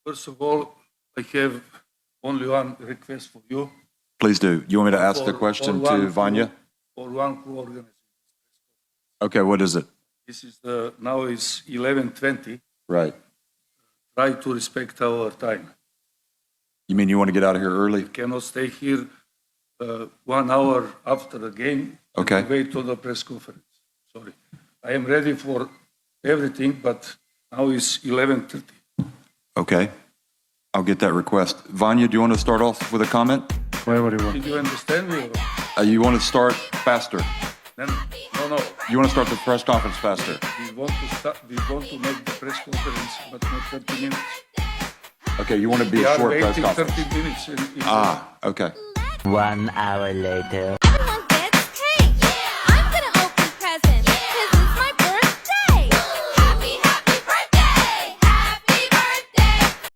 First of all, I have only one request for you. Please do. You want me to ask a For- question for one to Vanya? For one who organizes. Okay, what is it? This is now is 11:20. Right. Try to respect our time. You mean you want to get out of here early? Cannot stay here 1 hour after the game. Okay. And wait to the press conference. Sorry. I am ready for everything, but now is 11:30. Okay. I'll get that request. Vanya, do you want to start off with a comment? Whatever you want. Did you understand me? You want to start faster. No. You want to start the press conference faster. We want to make the press conference, but not 30 minutes. Okay, you want to be We a are short press waiting conference. 30 minutes. Okay. 1 hour later.